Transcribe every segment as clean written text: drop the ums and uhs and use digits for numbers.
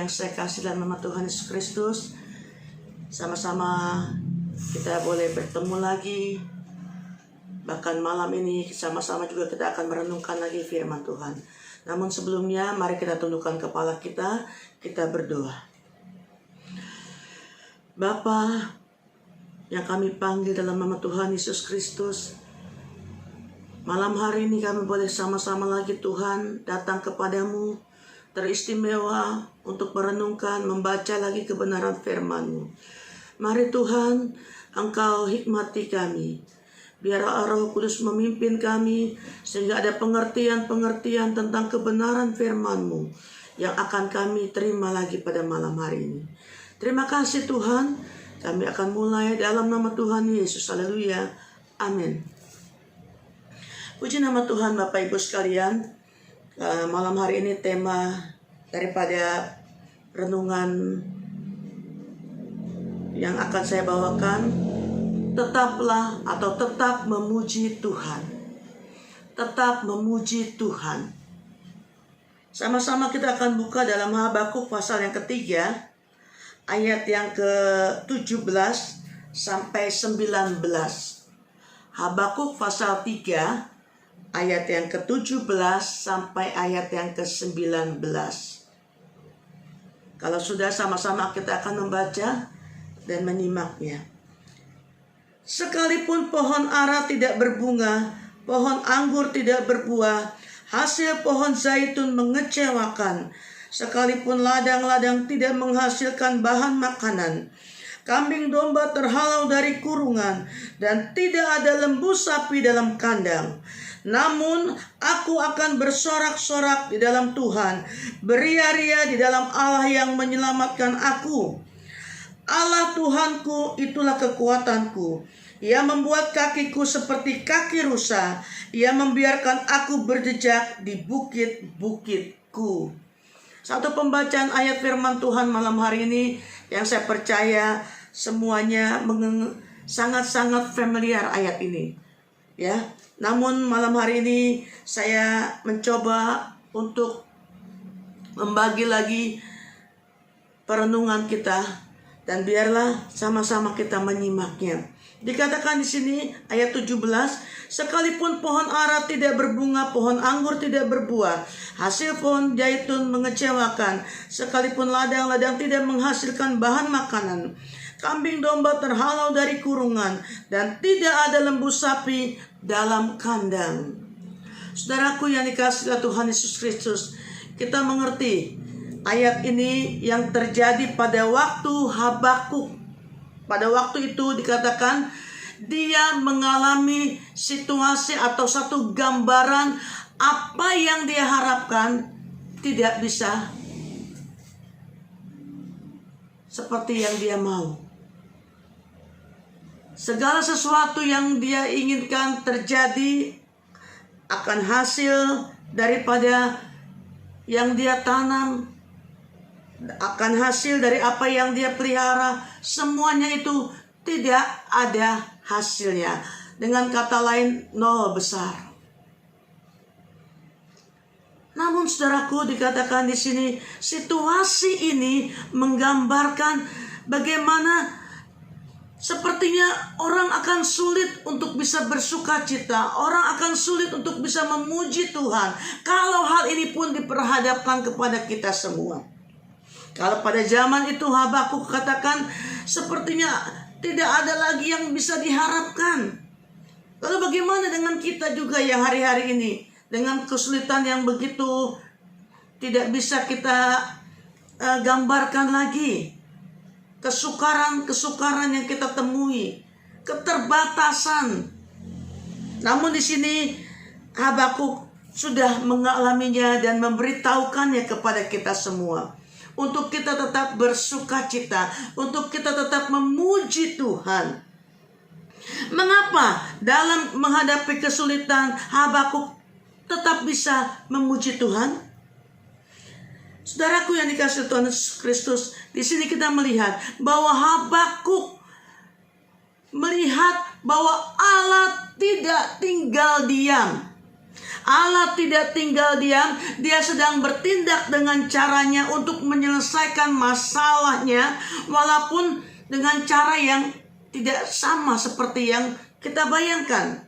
yang saya kasih dalam nama Tuhan Yesus Kristus, sama-sama kita boleh bertemu lagi. Bahkan malam ini sama-sama juga kita akan merenungkan lagi firman Tuhan. Namun sebelumnya mari kita tundukkan kepala kita berdoa. Bapa yang kami panggil dalam nama Tuhan Yesus Kristus, malam hari ini kami boleh sama-sama lagi Tuhan datang kepadamu, teristimewa untuk merenungkan, membaca lagi kebenaran firman-Mu. Mari Tuhan, Engkau hikmati kami. Biar Roh Kudus memimpin kami, sehingga ada pengertian-pengertian tentang kebenaran firman-Mu yang akan kami terima lagi pada malam hari ini. Terima kasih Tuhan, kami akan mulai dalam nama Tuhan Yesus. Haleluya. Amin. Puji nama Tuhan Bapak Ibu sekalian. Malam hari ini tema daripada renungan yang akan saya bawakan, tetaplah atau tetap memuji Tuhan. Tetap memuji Tuhan. Sama-sama kita akan buka dalam Habakuk pasal yang ketiga, ayat yang ke-17 sampai 19. Habakuk pasal 3, ayat yang ke-17 sampai ayat yang ke-19. Kalau sudah, sama-sama kita akan membaca dan menyimaknya. Sekalipun pohon ara tidak berbunga, pohon anggur tidak berbuah, hasil pohon zaitun mengecewakan, sekalipun ladang-ladang tidak menghasilkan bahan makanan, kambing domba terhalau dari kurungan, dan tidak ada lembu sapi dalam kandang. Namun aku akan bersorak-sorak di dalam Tuhan, beria-ria di dalam Allah yang menyelamatkan aku. Allah Tuhanku itulah kekuatanku. Ia membuat kakiku seperti kaki rusa. Ia membiarkan aku berjejak di bukit-bukitku. Satu pembacaan ayat firman Tuhan malam hari ini yang saya percaya semuanya sangat-sangat familiar ayat ini. Ya, namun malam hari ini saya mencoba untuk membagi lagi perenungan kita, dan biarlah sama-sama kita menyimaknya. Dikatakan di sini ayat 17, sekalipun pohon ara tidak berbunga, pohon anggur tidak berbuah, hasil pohon zaitun mengecewakan, sekalipun ladang-ladang tidak menghasilkan bahan makanan, kambing domba terhalau dari kurungan, dan tidak ada lembu sapi dalam kandang. Saudaraku yang dikasihi Tuhan Yesus Kristus, kita mengerti ayat ini yang terjadi pada waktu Habakuk. Pada waktu itu dikatakan dia mengalami situasi atau satu gambaran apa yang dia harapkan tidak bisa seperti yang dia mau. Segala sesuatu yang dia inginkan terjadi akan hasil daripada yang dia tanam, akan hasil dari apa yang dia pelihara, semuanya itu tidak ada hasilnya. Dengan kata lain, nol besar. Namun saudaraku, dikatakan di sini situasi ini menggambarkan bagaimana sepertinya orang akan sulit untuk bisa bersuka cita. Orang akan sulit untuk bisa memuji Tuhan kalau hal ini pun diperhadapkan kepada kita semua. Kalau pada zaman itu Habakuk katakan sepertinya tidak ada lagi yang bisa diharapkan. Lalu bagaimana dengan kita juga yang hari-hari ini, dengan kesulitan yang begitu tidak bisa kita gambarkan lagi, kesukaran yang kita temui, keterbatasan. Namun di sini Habakuk sudah mengalaminya dan memberitahukannya kepada kita semua, untuk kita tetap bersuka cita, untuk kita tetap memuji Tuhan. Mengapa dalam menghadapi kesulitan Habakuk tetap bisa memuji Tuhan? Saudaraku yang dikasihi Tuhan Yesus Kristus, di sini kita melihat bahwa Habakuk melihat bahwa Allah tidak tinggal diam. Allah tidak tinggal diam, Dia sedang bertindak dengan caranya untuk menyelesaikan masalahnya, walaupun dengan cara yang tidak sama seperti yang kita bayangkan.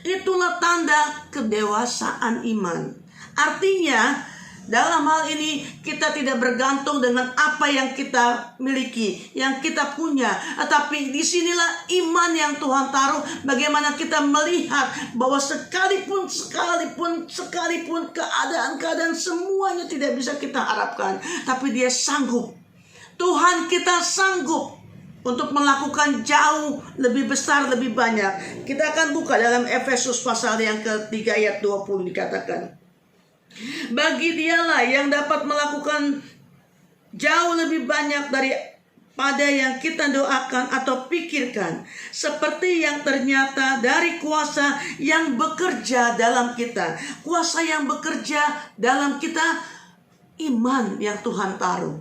Itulah tanda kedewasaan iman. Artinya, dalam hal ini kita tidak bergantung dengan apa yang kita miliki, yang kita punya. Tetapi disinilah iman yang Tuhan taruh. Bagaimana kita melihat bahwa sekalipun keadaan semuanya tidak bisa kita harapkan, tapi Dia sanggup. Tuhan kita sanggup untuk melakukan jauh lebih besar, lebih banyak. Kita akan buka dalam Efesus pasal yang ke-3 ayat 20 dikatakan, bagi Dialah yang dapat melakukan jauh lebih banyak daripada yang kita doakan atau pikirkan, seperti yang ternyata dari kuasa yang bekerja dalam kita. Kuasa yang bekerja dalam kita, iman yang Tuhan taruh,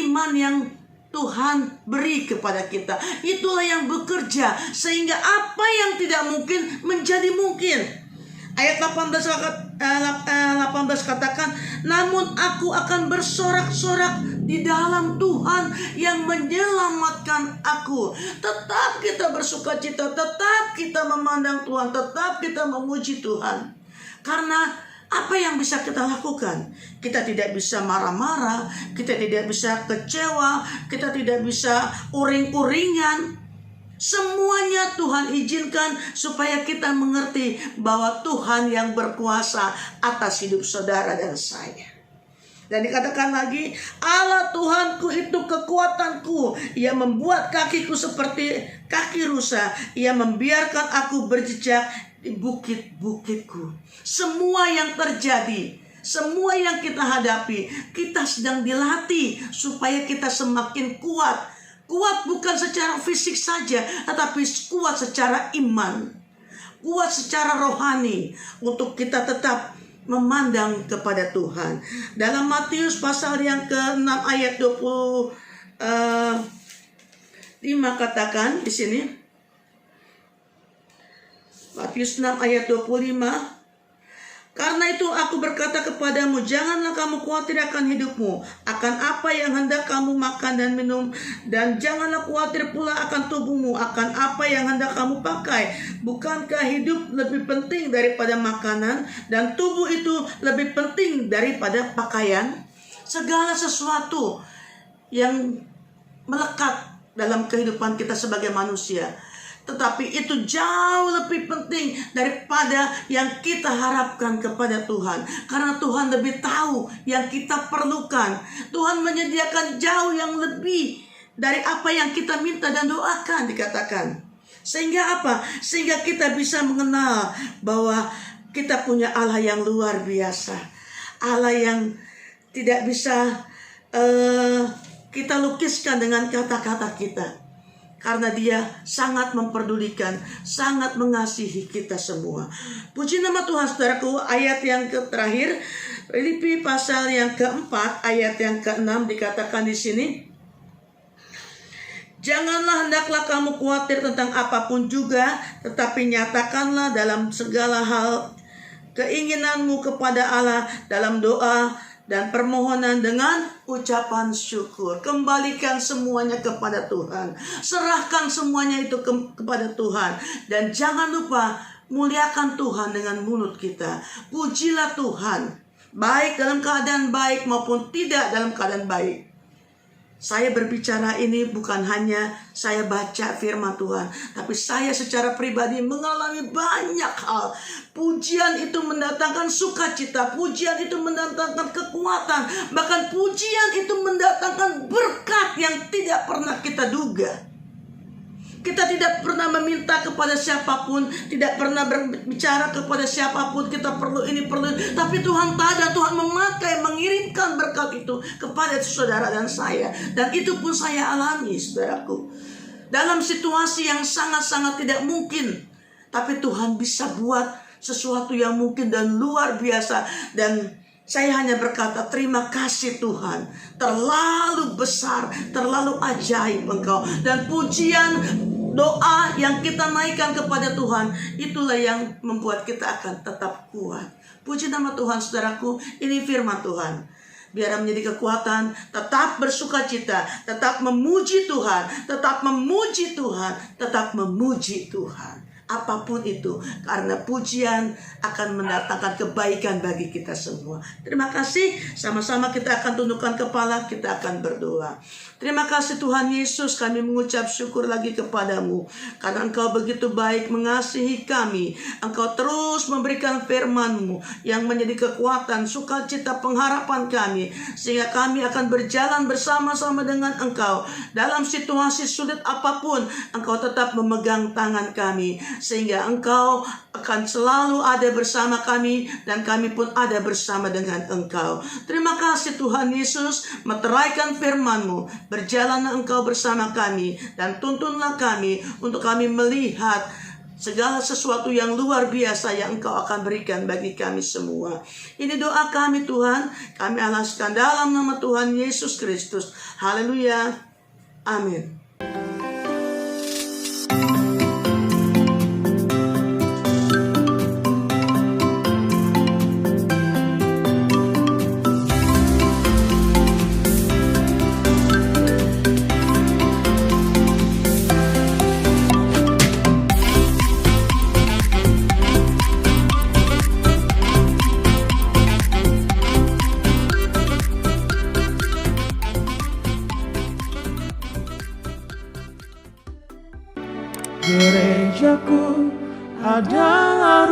iman yang Tuhan beri kepada kita. Itulah yang bekerja sehingga apa yang tidak mungkin menjadi mungkin. Ayat 18 katakan, namun aku akan bersorak-sorak di dalam Tuhan yang menyelamatkan aku. Tetap kita bersukacita, tetap kita memandang Tuhan, tetap kita memuji Tuhan. Karena apa yang bisa kita lakukan? Kita tidak bisa marah-marah, kita tidak bisa kecewa, kita tidak bisa uring-uringan. Semuanya Tuhan izinkan supaya kita mengerti bahwa Tuhan yang berkuasa atas hidup saudara dan saya. Dan dikatakan lagi, Allah Tuhanku itu kekuatanku. Ia membuat kakiku seperti kaki rusa. Ia membiarkan aku berjejak di bukit-bukitku. Semua yang terjadi, semua yang kita hadapi, kita sedang dilatih supaya kita semakin kuat. Kuat bukan secara fisik saja, tetapi kuat secara iman, kuat secara rohani, untuk kita tetap memandang kepada Tuhan. Dalam Matius pasal yang ke-6 ayat 25 katakan di sini. Matius 6 ayat 25. Karena itu aku berkata kepadamu, janganlah kamu khawatir akan hidupmu, akan apa yang hendak kamu makan dan minum, dan janganlah khawatir pula akan tubuhmu, akan apa yang hendak kamu pakai. Bukankah hidup lebih penting daripada makanan, dan tubuh itu lebih penting daripada pakaian? Segala sesuatu yang melekat dalam kehidupan kita sebagai manusia, tetapi itu jauh lebih penting daripada yang kita harapkan kepada Tuhan. Karena Tuhan lebih tahu yang kita perlukan. Tuhan menyediakan jauh yang lebih dari apa yang kita minta dan doakan, dikatakan. Sehingga apa? Sehingga kita bisa mengenal bahwa kita punya Allah yang luar biasa. Allah yang tidak bisa kita lukiskan dengan kata-kata kita. Karena Dia sangat memperdulikan, sangat mengasihi kita semua. Puji nama Tuhan, saudaraku. Ayat yang terakhir, Filipi pasal yang ke-4 ayat yang ke-6 dikatakan di sini, janganlah hendaklah kamu khawatir tentang apapun juga, tetapi nyatakanlah dalam segala hal keinginanmu kepada Allah dalam doa dan permohonan dengan ucapan syukur. Kembalikan semuanya kepada Tuhan. Serahkan semuanya itu kepada Tuhan. Dan jangan lupa muliakan Tuhan dengan mulut kita. Pujilah Tuhan, baik dalam keadaan baik maupun tidak dalam keadaan baik. Saya berbicara ini bukan hanya saya baca firman Tuhan, tapi saya secara pribadi mengalami banyak hal. Pujian itu mendatangkan sukacita, pujian itu mendatangkan kekuatan, bahkan pujian itu mendatangkan berkat yang tidak pernah kita duga. Kita tidak pernah meminta kepada siapapun, tidak pernah berbicara kepada siapapun, kita perlu ini, perlu ini. Tapi Tuhan tahu dan Tuhan memakai, mengirimkan berkat itu kepada saudara dan saya. Dan itu pun saya alami, saudaraku. Dalam situasi yang sangat-sangat tidak mungkin, tapi Tuhan bisa buat sesuatu yang mungkin dan luar biasa. Dan saya hanya berkata, terima kasih Tuhan. Terlalu besar, terlalu ajaib Engkau. Dan pujian, doa yang kita naikkan kepada Tuhan, itulah yang membuat kita akan tetap kuat. Puji nama Tuhan saudaraku, ini firman Tuhan. Biar menjadi kekuatan, tetap bersuka cita, tetap memuji Tuhan, tetap memuji Tuhan, tetap memuji Tuhan. Apapun itu, karena pujian akan mendatangkan kebaikan bagi kita semua. Terima kasih, sama-sama kita akan tundukkan kepala, kita akan berdoa. Terima kasih Tuhan Yesus, kami mengucap syukur lagi kepadamu. Karena Engkau begitu baik mengasihi kami. Engkau terus memberikan firman-Mu yang menjadi kekuatan, sukacita, pengharapan kami. Sehingga kami akan berjalan bersama-sama dengan Engkau. Dalam situasi sulit apapun, Engkau tetap memegang tangan kami. Sehingga Engkau akan selalu ada bersama kami, dan kami pun ada bersama dengan Engkau. Terima kasih Tuhan Yesus, meteraikan firman-Mu. Berjalanlah Engkau bersama kami, dan tuntunlah kami untuk kami melihat segala sesuatu yang luar biasa yang Engkau akan berikan bagi kami semua. Ini doa kami Tuhan, kami alaskan dalam nama Tuhan Yesus Kristus. Haleluya. Amin. Gerejaku adalah